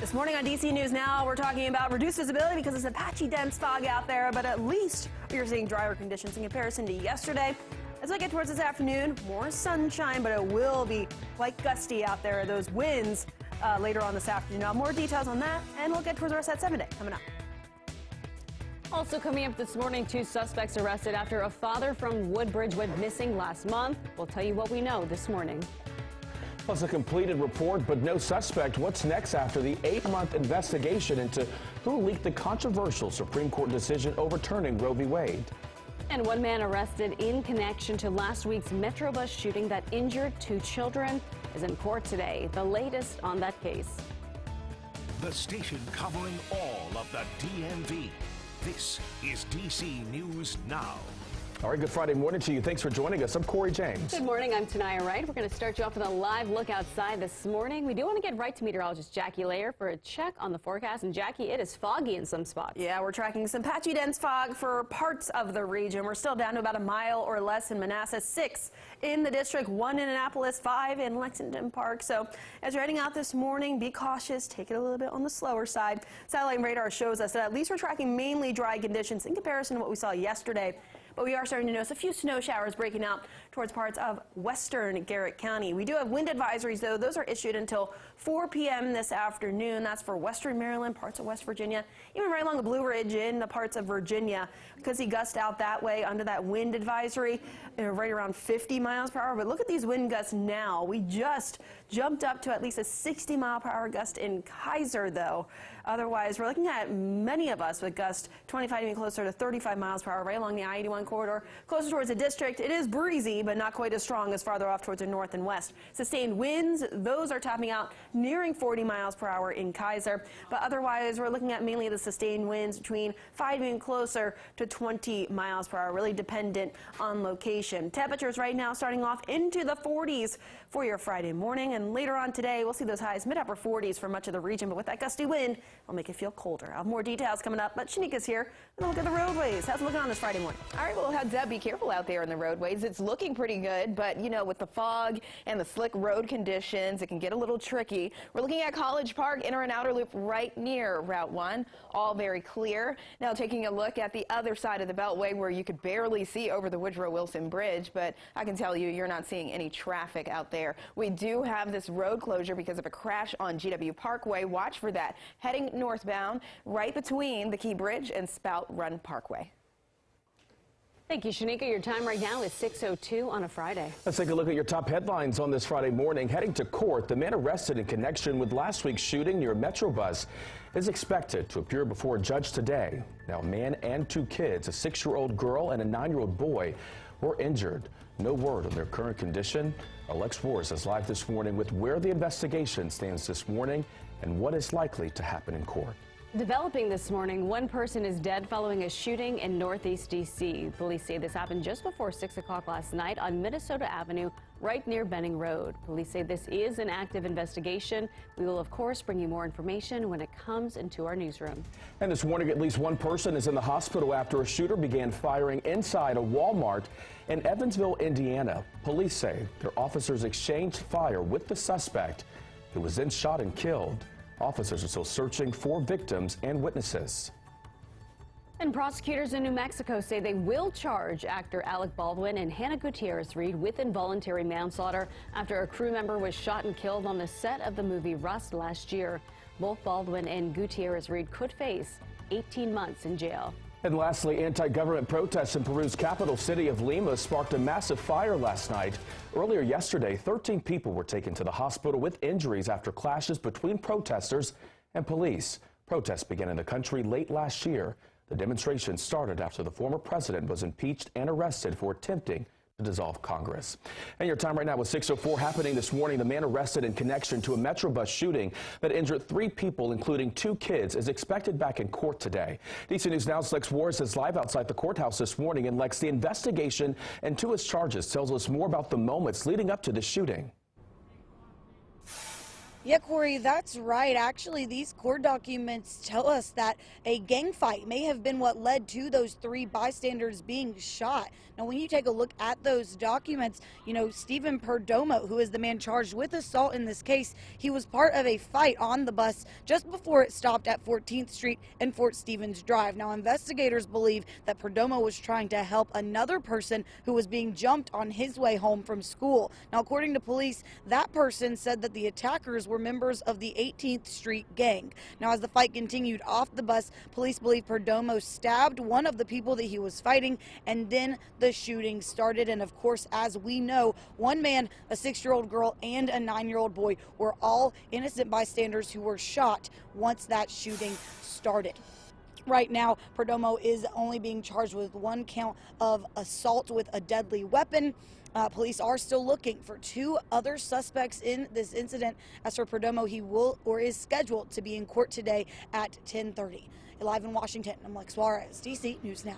This morning on DC News Now, we're talking about reduced visibility because it's a patchy, dense fog out there, but at least you're seeing drier conditions in comparison to yesterday. As we get towards this afternoon, more sunshine, but it will be quite gusty out there. Those winds later on this afternoon. Now, more details on that, and we'll get towards our Set 7 day coming up. Also coming up this morning, 2 suspects arrested after a father from Woodbridge went missing last month. We'll tell you what we know this morning. Plus a completed report, but no suspect. What's next after the 8-month investigation into who leaked the controversial Supreme Court decision overturning Roe v. Wade? And one man arrested in connection to last week's Metrobus shooting that injured 2 children is in court today. The latest on that case. The station covering all of the DMV. This is DC News Now. All right, good Friday morning to you. Thanks for joining us. I'm Corey James. Good morning. I'm Tanaya Wright. We're going to start you off with a live look outside this morning. We do want to get right to meteorologist Jackie Layer for a check on the forecast. And Jackie, it is foggy in some spots. Yeah, we're tracking some patchy dense fog for parts of the region. We're still down to about a mile or less in Manassas, 6 in the district, 1 in Annapolis, 5 in Lexington Park. So as you're heading out this morning, be cautious. Take it a little bit on the slower side. Satellite radar shows us that at least we're tracking mainly dry conditions in comparison to what we saw yesterday. But we are starting to notice a few snow showers breaking out towards parts of western Garrett County. We do have wind advisories, though. Those are issued until 4 p.m. this afternoon. That's for western Maryland, parts of West Virginia, even right along the Blue Ridge in the parts of Virginia. Because he gust out that way under that wind advisory, right around 50 miles per hour. But look at these wind gusts now. We just jumped up to at least a 60-mile-per-hour gust in Kaiser, though. Otherwise, we're looking at many of us with gusts 25, even closer to 35 miles per hour right along the I-81 corridor, closer towards the district. It is breezy, but not quite as strong as farther off towards the north and west. Sustained winds, those are topping out nearing 40 miles per hour in Kaiser. But otherwise, we're looking at mainly the sustained winds between 5 and closer to 20 miles per hour, really dependent on location. Temperatures right now starting off into the 40s for your Friday morning. And later on today, we'll see those highs mid-upper 40s for much of the region. But with that gusty wind, it'll make it feel colder. I'll have more details coming up. But Shanika's here. And look at the roadways. How's it looking on this Friday morning? All right, well, heads up, be careful out there in the roadways. It's looking pretty good, but, you know, with the fog and the slick road conditions, it can get a little tricky. We're looking at College Park, inner and outer loop right near Route 1, all very clear. Now, taking a look at the other side of the Beltway where you could barely see over the Woodrow Wilson Bridge, but I can tell you, you're not seeing any traffic out there. We do have this road closure because of a crash on GW Parkway. Watch for that. Heading northbound right between the Key Bridge and Spout Run Parkway. Thank you, Shanika. Your time right now is 6:02 on a Friday. Let's take a look at your top headlines on this Friday morning. Heading to court, the man arrested in connection with last week's shooting near Metrobus is expected to appear before a judge today. Now, a man and 2 kids, a 6-year-old girl and a 9-year-old boy, were injured. No word on their current condition. Alex Wars is live this morning with where the investigation stands this morning and what is likely to happen in court. Developing this morning, 1 person is dead following a shooting in Northeast D.C. Police say this happened just before 6 o'clock last night on Minnesota Avenue, right near Benning Road. Police say this is an active investigation. We will, of course, bring you more information when it comes into our newsroom. And this morning, at least 1 person is in the hospital after a shooter began firing inside a Walmart in Evansville, Indiana. Police say their officers exchanged fire with the suspect, who was then shot and killed. Officers are still searching for victims and witnesses. And prosecutors in New Mexico say they will charge actor Alec Baldwin and Hannah Gutierrez-Reed with involuntary manslaughter after a crew member was shot and killed on the set of the movie Rust last year. Both Baldwin and Gutierrez-Reed could face 18 months in jail. And lastly, anti-government protests in Peru's capital city of Lima sparked a massive fire last night. Earlier yesterday, 13 people were taken to the hospital with injuries after clashes between protesters and police. Protests began in the country late last year. The demonstration started after the former president was impeached and arrested for attempting to dissolve Congress. And your time right now was 6:04. Happening this morning, the man arrested in connection to a Metrobus shooting that injured 3 people, including 2 kids, is expected back in court today. DC News Now's Lex Wars is live outside the courthouse this morning. And Lex, the investigation into his charges tells us more about the moments leading up to the shooting. Yeah, Corey, that's right. Actually, these court documents tell us that a gang fight may have been what led to those 3 bystanders being shot. Now, when you take a look at those documents, you know, Stephen Perdomo, who is the man charged with assault in this case, he was part of a fight on the bus just before it stopped at 14th Street and Fort Stevens Drive. Now, investigators believe that Perdomo was trying to help another person who was being jumped on his way home from school. Now, according to police, that person said that the attackers were members of the 18th Street gang. Now, as the fight continued off the bus, police believe Perdomo stabbed one of the people that he was fighting, and then the shooting started. And of course, as we know, one man, a 6-year-old girl, and a 9-year-old boy were all innocent bystanders who were shot once that shooting started. Right now, Perdomo is only being charged with 1 count of assault with a deadly weapon. Police are still looking for 2 other suspects in this incident. As for Perdomo, he will or is scheduled to be in court today at 10:30. Live in Washington, I'm Lex Suarez, DC News Now.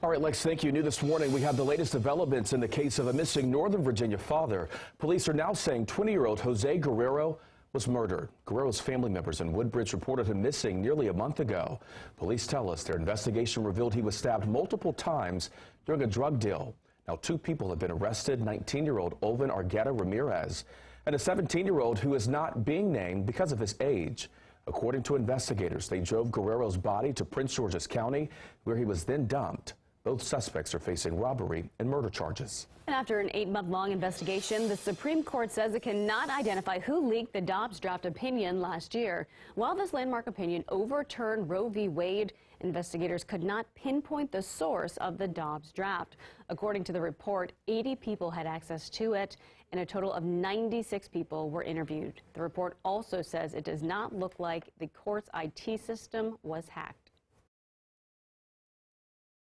All right, Lex, thank you. New this morning, we have the latest developments in the case of a missing Northern Virginia father. Police are now saying 20-year-old Jose Guerrero was murdered. Guerrero's family members in Woodbridge reported him missing nearly a month ago. Police tell us their investigation revealed he was stabbed multiple times during a drug deal. Now, 2 people have been arrested, 19-year-old Olvin Argueta Ramirez and a 17-year-old who is not being named because of his age. According to investigators, they drove Guerrero's body to Prince George's County, where he was then dumped. Both suspects are facing robbery and murder charges. And after an 8-month-long investigation, the Supreme Court says it cannot identify who leaked the Dobbs draft opinion last year. While this landmark opinion overturned Roe v. Wade, investigators could not pinpoint the source of the Dobbs draft. According to the report, 80 people had access to it, and a total of 96 people were interviewed. The report also says it does not look like the court's IT system was hacked.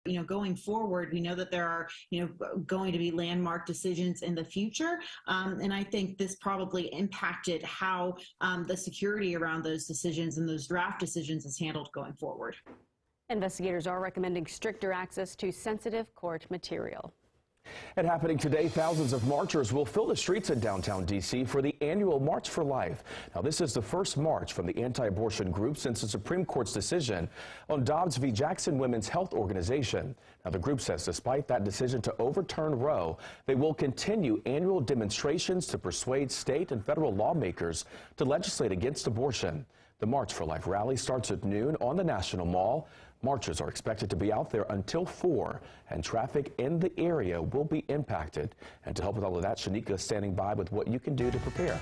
You know, going forward, we know that there are, going to be landmark decisions in the future. And I think this probably impacted how the security around those decisions and those draft decisions is handled going forward. Investigators are recommending stricter access to sensitive court material. And happening today, thousands of marchers will fill the streets in downtown D.C. for the annual March for Life. Now, this is the first march from the anti-abortion group since the Supreme Court's decision on Dobbs v. Jackson Women's Health Organization. Now, the group says despite that decision to overturn Roe, they will continue annual demonstrations to persuade state and federal lawmakers to legislate against abortion. The March for Life rally starts at noon on the National Mall. Marchers are expected to be out there until 4, and traffic in the area will be impacted. And to help with all of that, Shanika is standing by with what you can do to prepare.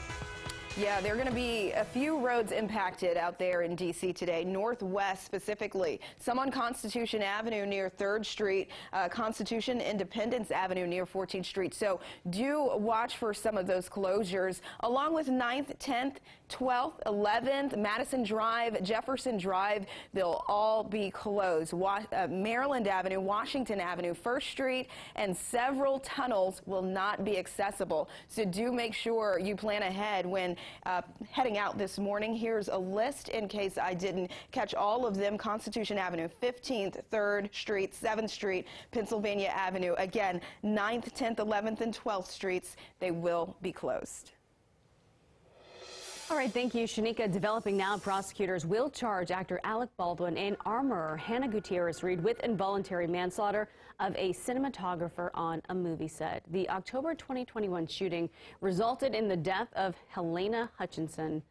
Yeah, there are going to be a few roads impacted out there in D.C. today, northwest specifically. Some on Constitution Avenue near 3rd Street, Constitution Independence Avenue near 14th Street. So do watch for some of those closures, along with 9th, 10th, 12th, 11th, Madison Drive, Jefferson Drive. They'll all be closed. Maryland Avenue, Washington Avenue, 1st Street, and several tunnels will not be accessible. So do make sure you plan ahead when heading out this morning. Here's a list in case I didn't catch all of them. Constitution Avenue, 15th, 3rd Street, 7th Street, Pennsylvania Avenue. Again, 9th, 10th, 11th, and 12th Streets, they will be closed. All right, thank you, Shanika. Developing now, prosecutors will charge actor Alec Baldwin and armorer Hannah Gutierrez-Reed with involuntary manslaughter of a cinematographer on a movie set. The October 2021 shooting resulted in the death of Helena Hutchinson.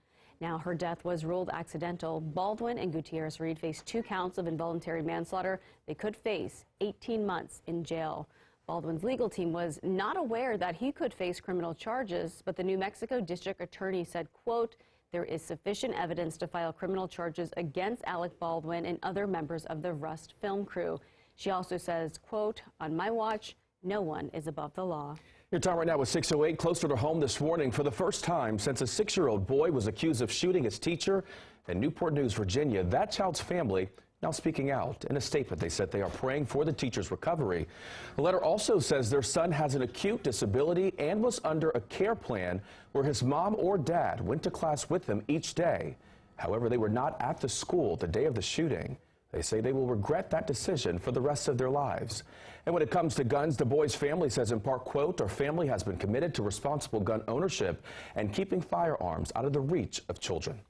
Now, her death was ruled accidental. Baldwin and Gutierrez-Reed face 2 counts of involuntary manslaughter. They could face 18 months in jail. Baldwin's legal team was not aware that he could face criminal charges, but the New Mexico District Attorney said, quote, there is sufficient evidence to file criminal charges against Alec Baldwin and other members of the Rust film crew. She also says, quote, on my watch, no one is above the law. Your time right now is 6:08, closer to home this morning. For the first time since a 6-year-old boy was accused of shooting his teacher in Newport News, Virginia, that child's family now speaking out. In a statement, they said they are praying for the teacher's recovery. The letter also says their son has an acute disability and was under a care plan where his mom or dad went to class with him each day. However, they were not at the school the day of the shooting. They say they will regret that decision for the rest of their lives. And when it comes to guns, the boy's family says in part, quote, "Our family has been committed to responsible gun ownership and keeping firearms out of the reach of children."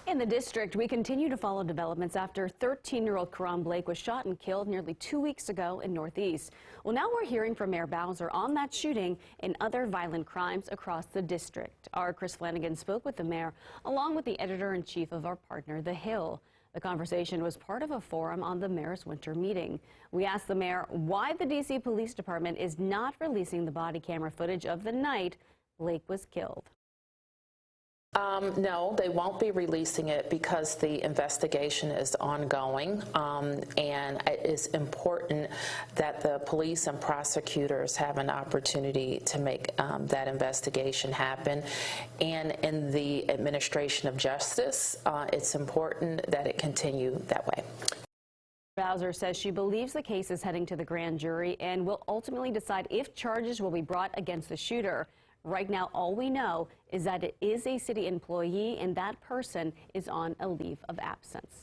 In the district, we continue to follow developments after 13-year-old Karan Blake was shot and killed nearly 2 weeks ago in Northeast. Well, now we're hearing from Mayor Bowser on that shooting and other violent crimes across the district. Our Chris Flanagan spoke with the mayor, along with the editor-in-chief of our partner, The Hill. The conversation was part of a forum on the mayor's winter meeting. We asked the mayor why the D.C. Police Department is not releasing the body camera footage of the night Blake was killed. No, they won't be releasing it because the investigation is ongoing, and it is important that the police and prosecutors have an opportunity to make that investigation happen. And in the administration of justice, it's important that it continue that way. Bowser says she believes the case is heading to the grand jury and will ultimately decide if charges will be brought against the shooter. Right now, all we know is that it is a city employee and that person is on a leave of absence.